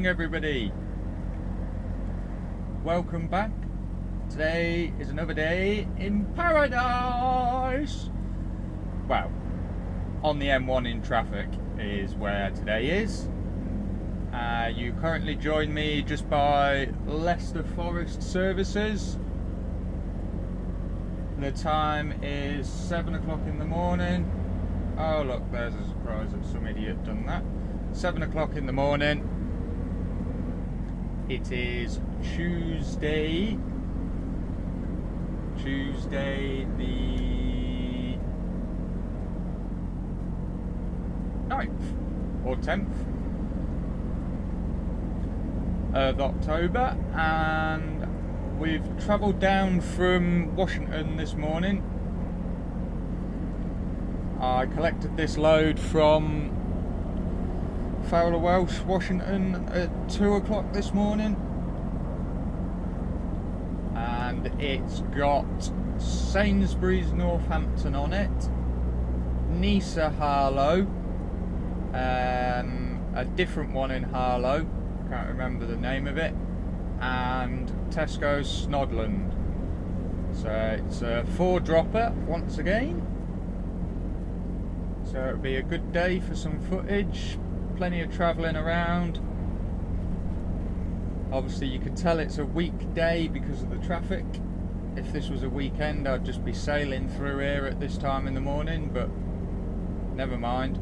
morning, everybody. Welcome back. Today is another day in paradise. Well, on the M1 in traffic is where today is. You currently join me just by Leicester Forest Services. The time is 7 o'clock in the morning. Oh look, there's a surprise that some idiot done that. 7 o'clock in the morning. It is Tuesday the 9th or 10th of October, and we've travelled down from Washington this morning. I collected this load from Fowler Welsh, Washington at 2 o'clock this morning, and it's got Sainsbury's Northampton on it, Nisa Harlow, a different one in Harlow, can't remember the name of it, and Tesco's Snodland. So it's a 4-dropper once again. So it'll be a good day for some footage, plenty of travelling around. Obviously you could tell it's a weekday because of the traffic. If this was a weekend I'd just be sailing through here at this time in the morning, but never mind.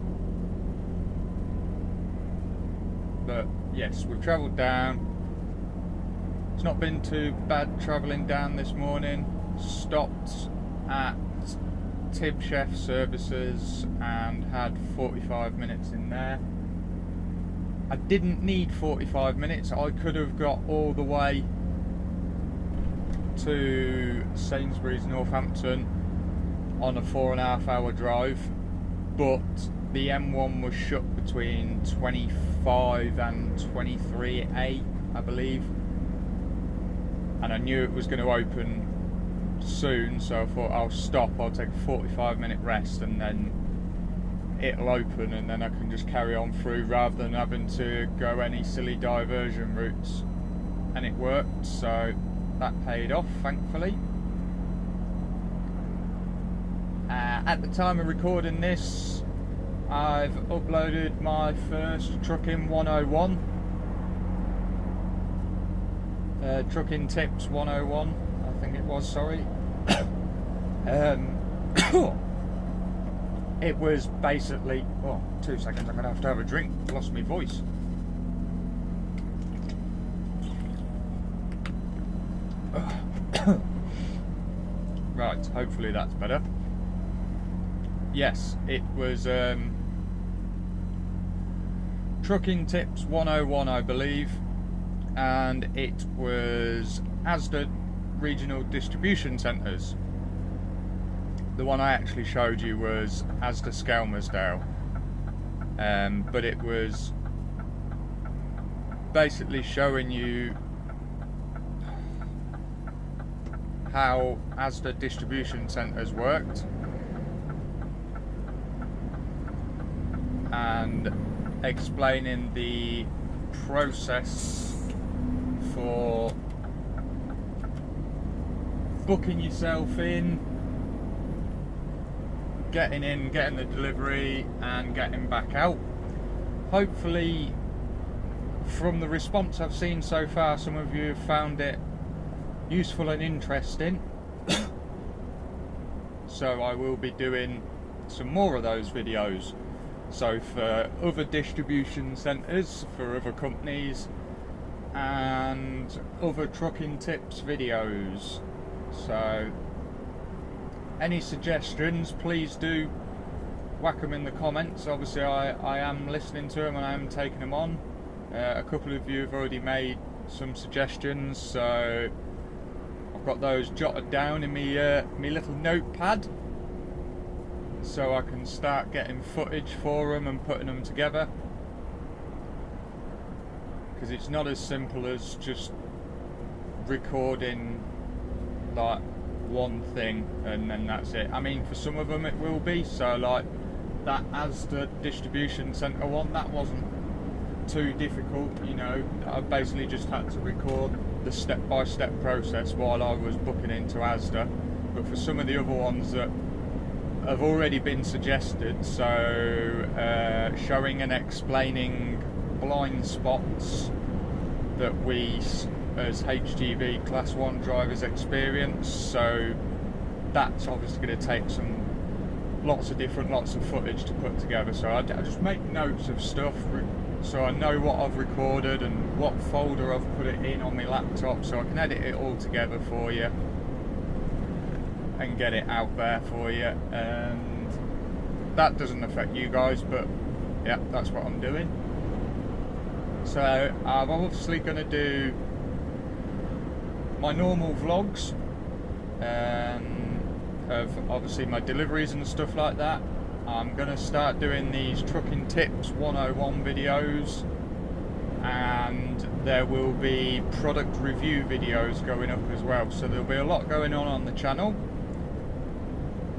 But yes, we've travelled down. It's not been too bad travelling down this morning. Stopped at Tib Chef Services and had 45 minutes in there. I didn't need 45 minutes. I could have got all the way to Sainsbury's Northampton on a 4.5 hour drive, but the M1 was shut between 25 and 23A, I believe, and I knew it was going to open soon, so I thought I'll stop, I'll take a 45-minute rest, and then it'll open, and then I can just carry on through rather than having to go any silly diversion routes. And it worked, so that paid off, thankfully. At the time of recording this, I've uploaded my first Trucking 101, Trucking Tips 101, I think it was, sorry. It was basically, oh, 2 seconds, I'm going to have a drink, lost my voice. Right, hopefully that's better. Yes, it was Trucking Tips 101, I believe, and it was Asda Regional Distribution Centres. The one I actually showed you was Asda Skelmersdale, but it was basically showing you how Asda distribution centres worked and explaining the process for booking yourself in, getting the delivery and getting back out. Hopefully from the response I've seen so far, some of you have found it useful and interesting. So I will be doing some more of those videos. So for other distribution centres, for other companies, and other trucking tips videos. So any suggestions, please do whack them in the comments. Obviously I am listening to them and I am taking them on. A couple of you have already made some suggestions, so I've got those jotted down in me little notepad, so I can start getting footage for them and putting them together, because it's not as simple as just recording like one thing and then that's it. I mean, for some of them it will be, so like that Asda distribution centre one, that wasn't too difficult, you know. I basically just had to record the step-by-step process while I was booking into Asda. But for some of the other ones that have already been suggested, so showing and explaining blind spots that we as HGV Class 1 drivers experience, so that's obviously going to take lots of footage to put together. So I just make notes of stuff so I know what I've recorded and what folder I've put it in on my laptop, so I can edit it all together for you and get it out there for you. And that doesn't affect you guys, but yeah, that's what I'm doing. So I'm obviously going to do my normal vlogs of obviously my deliveries and stuff like that. I'm going to start doing these Trucking Tips 101 videos, and there will be product review videos going up as well, so there'll be a lot going on the channel.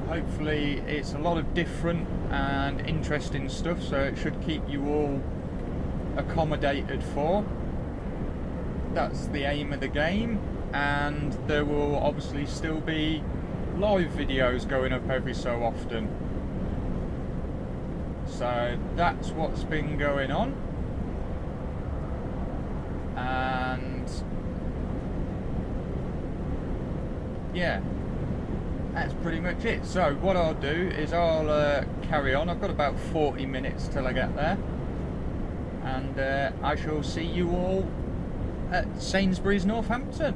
Hopefully it's a lot of different and interesting stuff, so it should keep you all accommodated for. That's the aim of the game. And there will obviously still be live videos going up every so often. So that's what's been going on, and yeah, that's pretty much it. So what I'll do is I'll carry on. I've got about 40 minutes till I get there, and I shall see you all at Sainsbury's Northampton.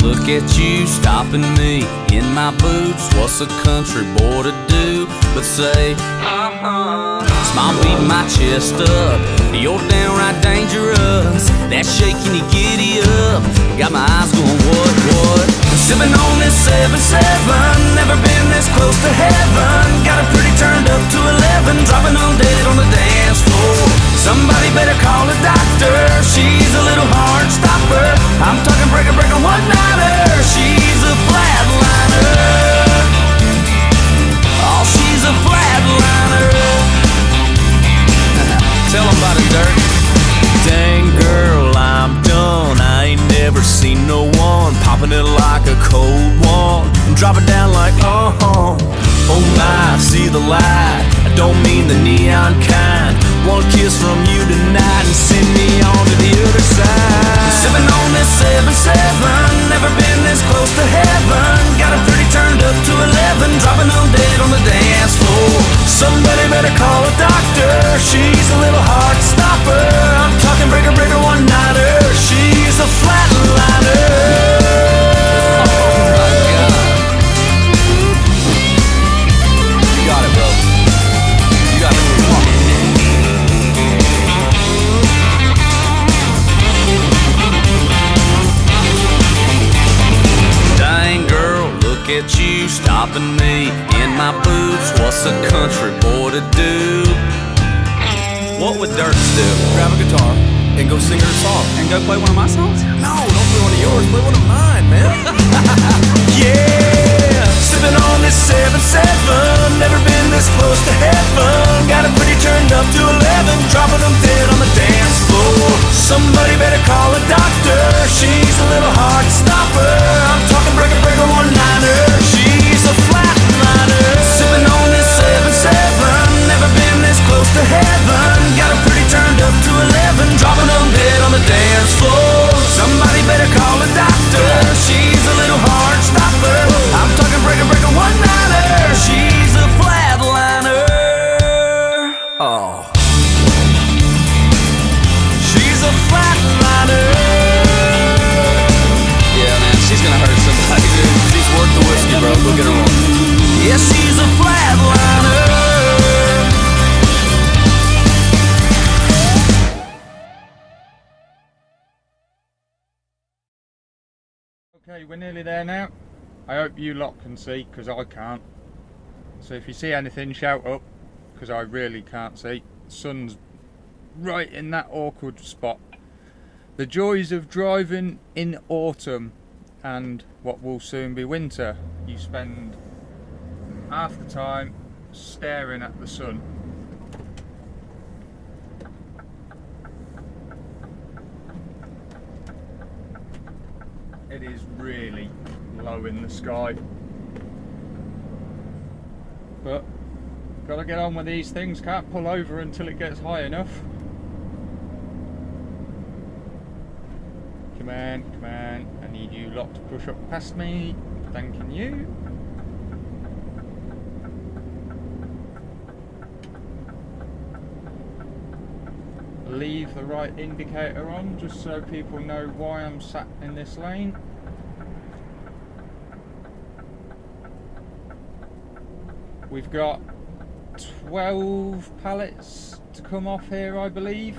Look at you stopping me in my boots. What's a country boy to do but say, Smile beating my chest up, you're downright dangerous. That shaking you giddy up, got my eyes going what? Sipping on this 7-7, never been this close to heaven. Got it pretty turned up to 11, dropping on dead on the dance floor. Somebody better call a doctor, she's a little hard stopper. I'm talking breaker one-nighter, she's a flatliner. Oh, she's a flatliner. Tell 'em about it, Dirk. Dang girl, I'm done. I ain't never seen no one popping it like a cold one, drop it down like oh my, see the light. I don't mean the neon kind. One kiss from you tonight and send me on to the other side. Sipping on this 7-7, never been this close to heaven. Got it pretty turned up to 11, dropping on dead on the dance floor. Somebody better call a doctor, she's a little hard stopper. I'm talking breaker one-nighter, she's a flatliner. At you stopping me in my boots. What's a country boy to do? What would Dirks do? Grab a guitar and go sing her a song. And go play one of my songs? No, don't play one of yours, play one of mine, man. Yeah! Sipping on this 7-7, never been this close to heaven. Got it pretty turned up to 11, dropping them dead on the dance floor. Somebody better call a doctor, she's a little hard stopper. I'm talking breaker one-nighter, she's a flatliner. Sipping on this 7-7, never been this close to heaven. Got it pretty turned up to 11, dropping them dead on the dance floor. Somebody better call a doctor, she's a little hard stopper. I'm talking breaker one-nighter, she's a flatliner. Oh, she's a flatliner. Yeah, man, she's gonna hurt somebody, dude. She's worth the whiskey, bro. Go get her on. Yeah, she's a flatliner. Okay, we're nearly there now. I hope you lot can see, because I can't. So if you see anything, shout up, because I really can't see. The sun's right in that awkward spot. The joys of driving in autumn and what will soon be winter. You spend half the time staring at the sun. It is really low in the sky. But gotta get on with these things, can't pull over until it gets high enough. Come on, come on, I need you lot to push up past me. Thanking you. Leave the right indicator on just so people know why I'm sat in this lane. We've got 12 pallets to come off here, I believe.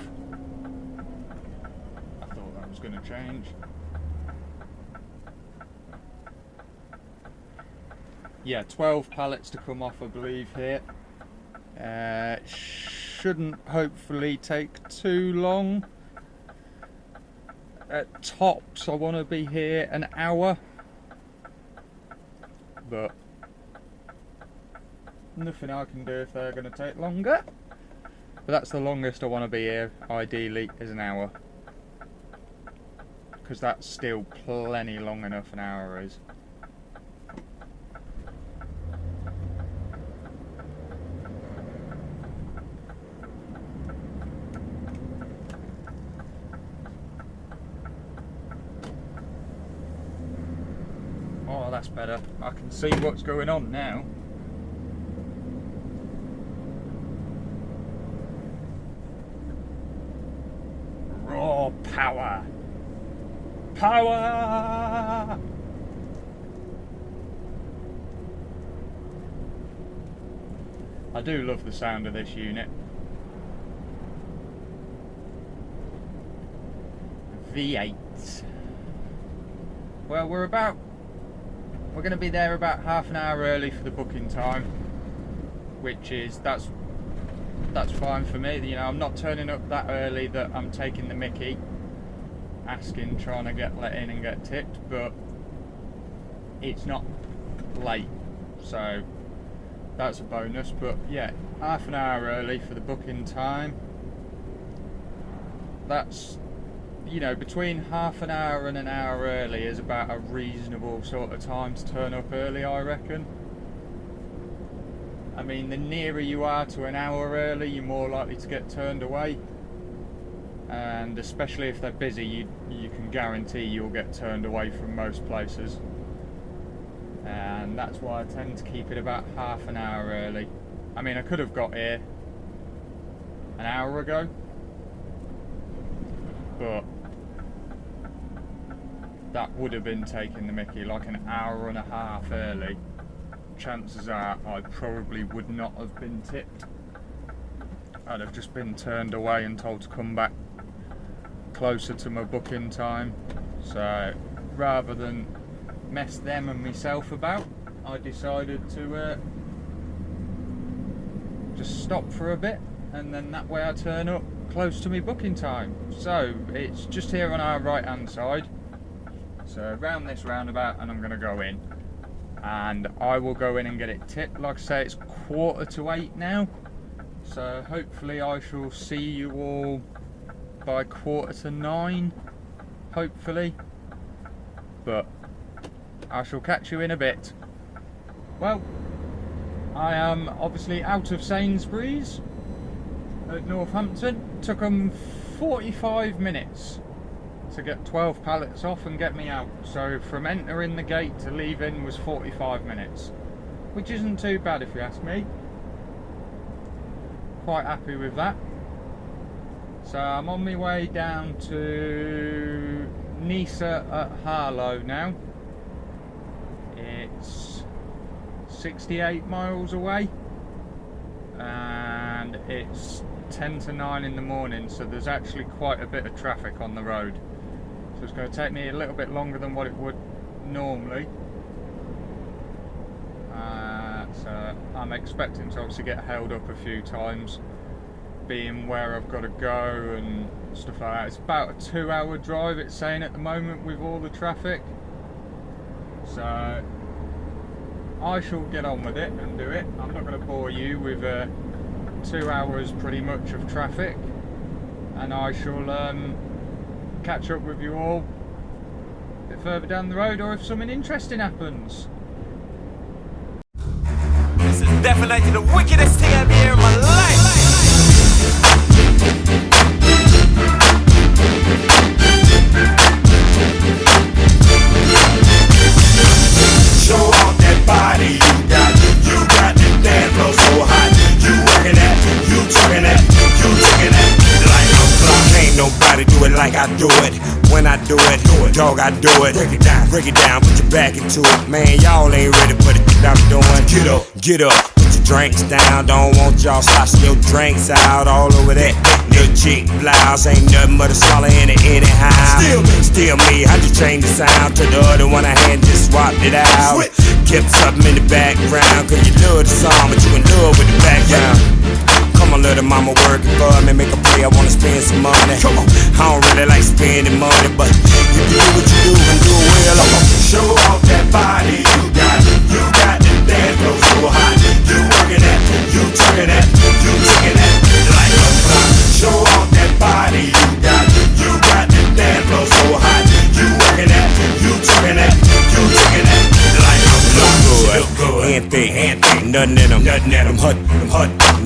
I thought that was going to change. Yeah, 12 pallets to come off, I believe, here. Shouldn't hopefully take too long. At tops, I want to be here an hour, but nothing I can do if they're going to take longer. But that's the longest I want to be here, ideally, is an hour, because that's still plenty long enough, an hour is. Oh, that's better. I can see what's going on now. Raw power! Power! I do love the sound of this unit. V8. Well, we're going to be there about half an hour early for the booking time, which is that's fine for me. You know, I'm not turning up that early that I'm taking the mickey, trying to get let in and get tipped, but it's not late, so that's a bonus. But yeah, half an hour early for the booking time. That's, you know, between half an hour and an hour early is about a reasonable sort of time to turn up early, I reckon. I mean, the nearer you are to an hour early, you're more likely to get turned away. And especially if they're busy, you can guarantee you'll get turned away from most places. And that's why I tend to keep it about half an hour early. I mean, I could have got here an hour ago, but that would have been taking the mickey, like an hour and a half early. Chances are I probably would not have been tipped. I'd have just been turned away and told to come back closer to my booking time. So rather than mess them and myself about, I decided to just stop for a bit, and then that way I turn up close to my booking time. So it's just here on our right hand side, so around this roundabout, and I'm going to go in and I will go in and get it tipped. Like I say, it's 7:45 now, so hopefully I shall see you all by 8:45, hopefully, but I shall catch you in a bit. Well, I am obviously out of Sainsbury's at Northampton. Took them 45 minutes to get 12 pallets off and get me out. So from entering the gate to leaving was 45 minutes, which isn't too bad if you ask me. Quite happy with that. So I'm on my way down to Nisa at Harlow now. It's 68 miles away, and it's 10 to 9 in the morning, so there's actually quite a bit of traffic on the road. So it's going to take me a little bit longer than what it would normally. So I'm expecting to obviously get held up a few times, being where I've got to go and stuff like that. It's about a 2-hour drive, it's saying at the moment, with all the traffic. So I shall get on with it and do it. I'm not going to bore you with 2 hours pretty much of traffic, and I shall catch up with you all a bit further down the road, or if something interesting happens. This is definitely the wickedest thing I've ever in my life. Show off that body you got the dance floor so hot. You working that, you talking that, you taking that like a clock. Ain't nobody do it like I do it. When I do it, dog, I do it. Break it down, put your back into it. Man, y'all ain't ready for the shit I'm doing. Get up, put your drinks down. Don't want y'all sloshing your drinks out all over that little chick blouse. Ain't nothing but a swallow in it anyhow. Still me, I just changed the sound to the other one I had, just swapped it out. Kept something in the background, cause you love the song, but you in love with the background. Come on, little mama, working for me, make a play, I wanna spend some money. Come on, I don't really like spending money, but if you do what you do and do it well, I'm gonna show off that body you got the dance floor so hot. You working that, you talking that, you taking that like a clock. Show off that body you got the dance floor so hot. You working that, you talking that, you taking that like a clock. Look good, hand thick, nothing in them, them hut.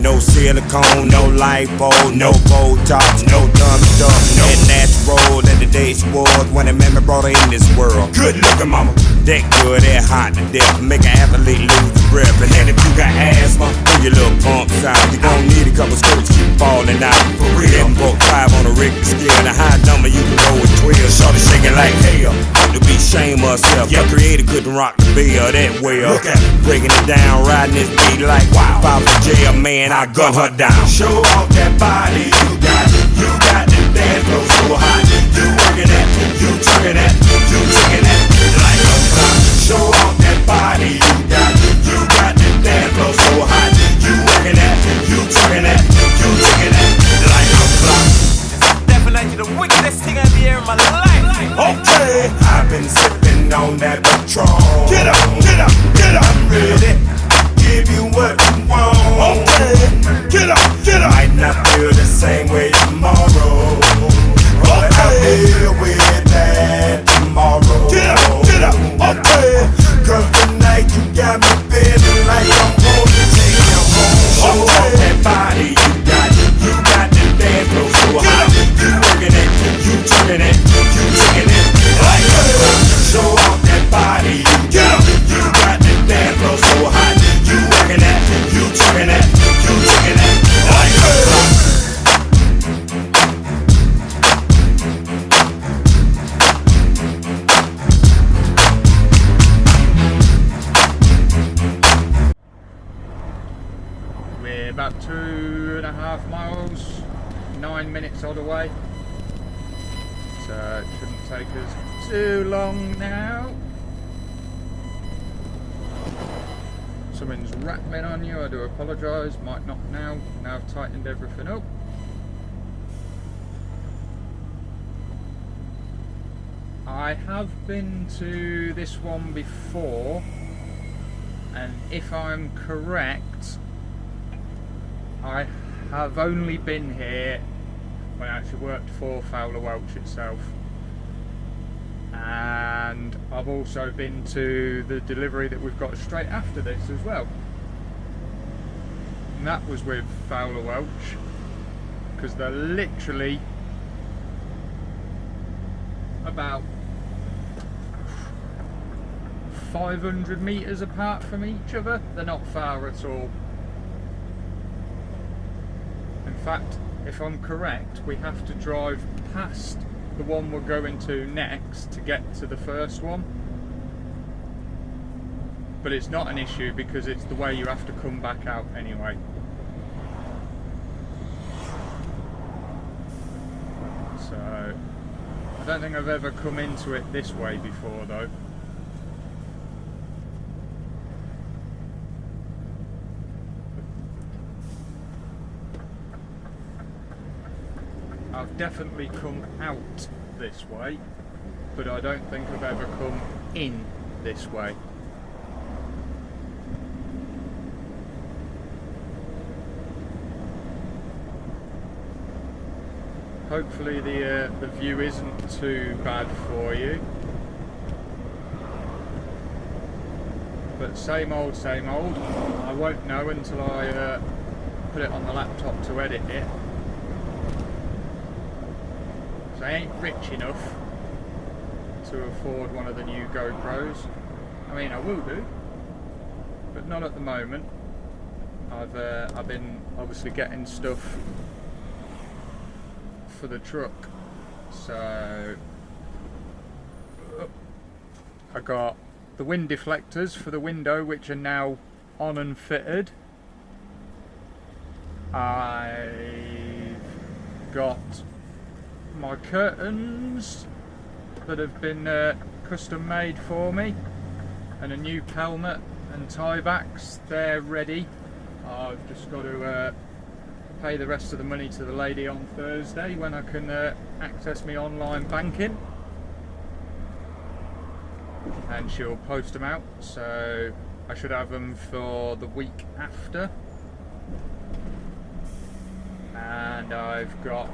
No silicone, no lipo, no Botox, no dumb stuff, no natural that the days was when a man brought her in this world. Good looking mama, that good, that hot to death, make an athlete lose the breath. And then if you got asthma, pull your little pumps out. You gon' need a couple skirts, keep falling out. For real, I'm broke 5 on a Richter scale. The high number you can go with 12. Shorty shaking like hell, ought to be ashamed of herself. Your creator couldn't rock the bill that well. Look at breaking it down, riding this beat like wow. If I was jail, man, I gun her down. Show off that body you got the dance floor so hot. You working that, you talking that, you taking that like a clock. Show off that body you got the dance floor so hot. You working that, you talking that, you taking that like a clock. Definitely the wickedest thing I've ever in my life. Okay, I've been sipping on that Patron. Get up, I'm ready. Give you what you want. Okay, get up. Might not feel the same way tomorrow, but I'll deal with that tomorrow. Get up, okay. Cause tonight you got me feeling like I'm gonna take you home. Show off that body you got the dance floor so hot. You working it, you turning it, you taking it like a clock. Show off that body you got the dance floor so hot. You working that, you turning it, you taking it like a clock. We're about 2.5 miles, 9 minutes all the way, so it shouldn't take us too long now. Something's rattling on you, I do apologise, might not now I've tightened everything up. I have been to this one before, and if I'm correct, I have only been here when I actually worked for Fowler Welch itself, and I've also been to the delivery that we've got straight after this as well, and that was with Fowler Welch, because they're literally about 500 metres apart from each other. They're not far at all. In fact, if I'm correct, we have to drive past the one we're going to next to get to the first one. But it's not an issue because it's the way you have to come back out anyway. So, I don't think I've ever come into it this way before though. I've definitely come out this way, but I don't think I've ever come in this way. Hopefully the view isn't too bad for you. But same old, same old. I won't know until I put it on the laptop to edit it. So I ain't rich enough to afford one of the new GoPros. I mean, I will do, but not at the moment. I've been obviously getting stuff for the truck, so I got the wind deflectors for the window, which are now on and fitted. I've got my curtains that have been custom made for me, and a new helmet and tie backs. They're ready. I've just got to pay the rest of the money to the lady on Thursday when I can access my online banking, and she'll post them out, so I should have them for the week after. And I've got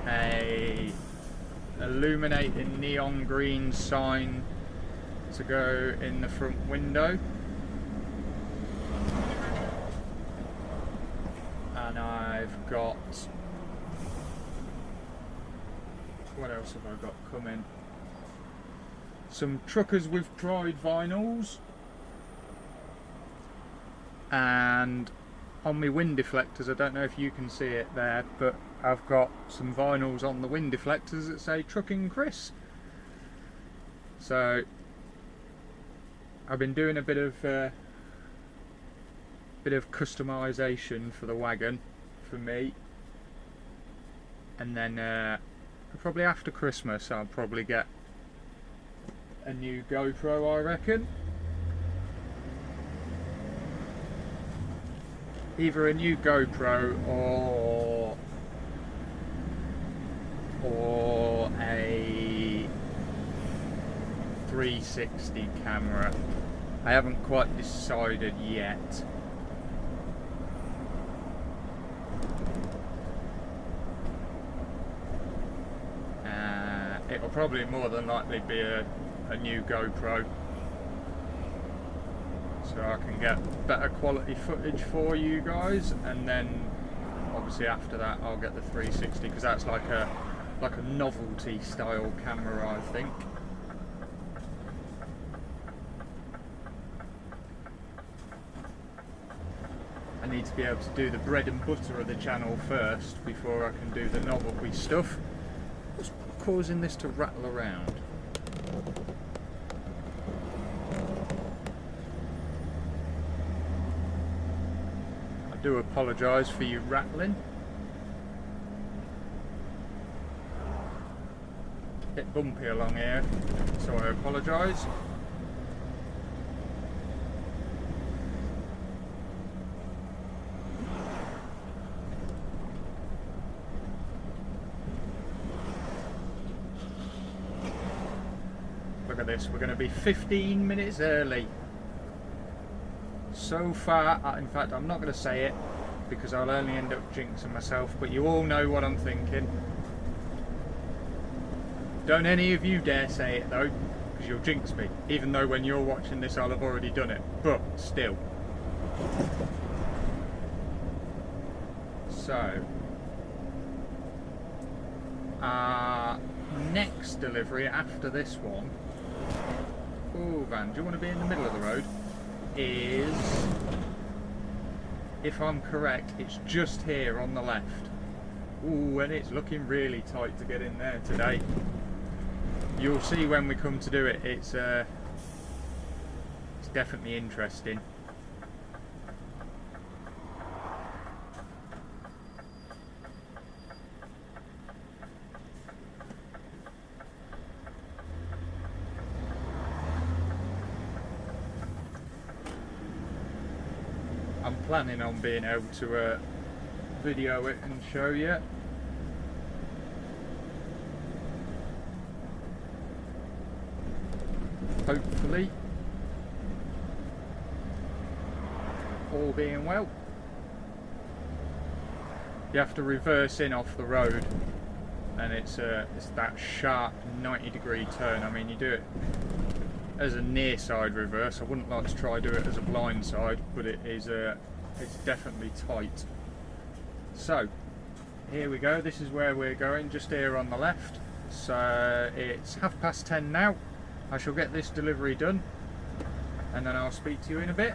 a illuminating neon green sign to go in the front window. And I've got, what else have I got coming? Some Truckers with Pride vinyls, and on my wind deflectors, I don't know if you can see it there, but I've got some vinyls on the wind deflectors that say Trucking Chris. So I've been doing a bit of customization for the wagon for me, and then probably after Christmas I'll probably get a new GoPro, I reckon. Either a new GoPro or a 360 camera. I haven't quite decided yet. It'll probably more than likely be a new GoPro, so I can get better quality footage for you guys, and then obviously after that I'll get the 360, because that's like a novelty style camera, I think. I need to be able to do the bread and butter of the channel first before I can do the novelty stuff. What's causing this to rattle around? I do apologise for you rattling. Bit bumpy along here, so I apologise. Look at this, we're going to be 15 minutes early. So far, in fact I'm not going to say it because I'll only end up jinxing myself, but you all know what I'm thinking. Don't any of you dare say it though, because you'll jinx me, even though when you're watching this I'll have already done it, but still. So, our next delivery after this one, oh Van, do you want to be in the middle of the road, is, if I'm correct, it's just here on the left. Ooh, and it's looking really tight to get in there today. You'll see when we come to do it, it's definitely interesting. I'm planning on being able to video it and show you. hopefully, all being well. You have to reverse in off the road, and it's that sharp 90-degree turn. I mean, you do it as a near side reverse. I wouldn't like to try do it as a blind side, but it's definitely tight. So here we go, this is where we're going, just here on the left. So it's 10:30 now. I shall get this delivery done and then I'll speak to you in a bit.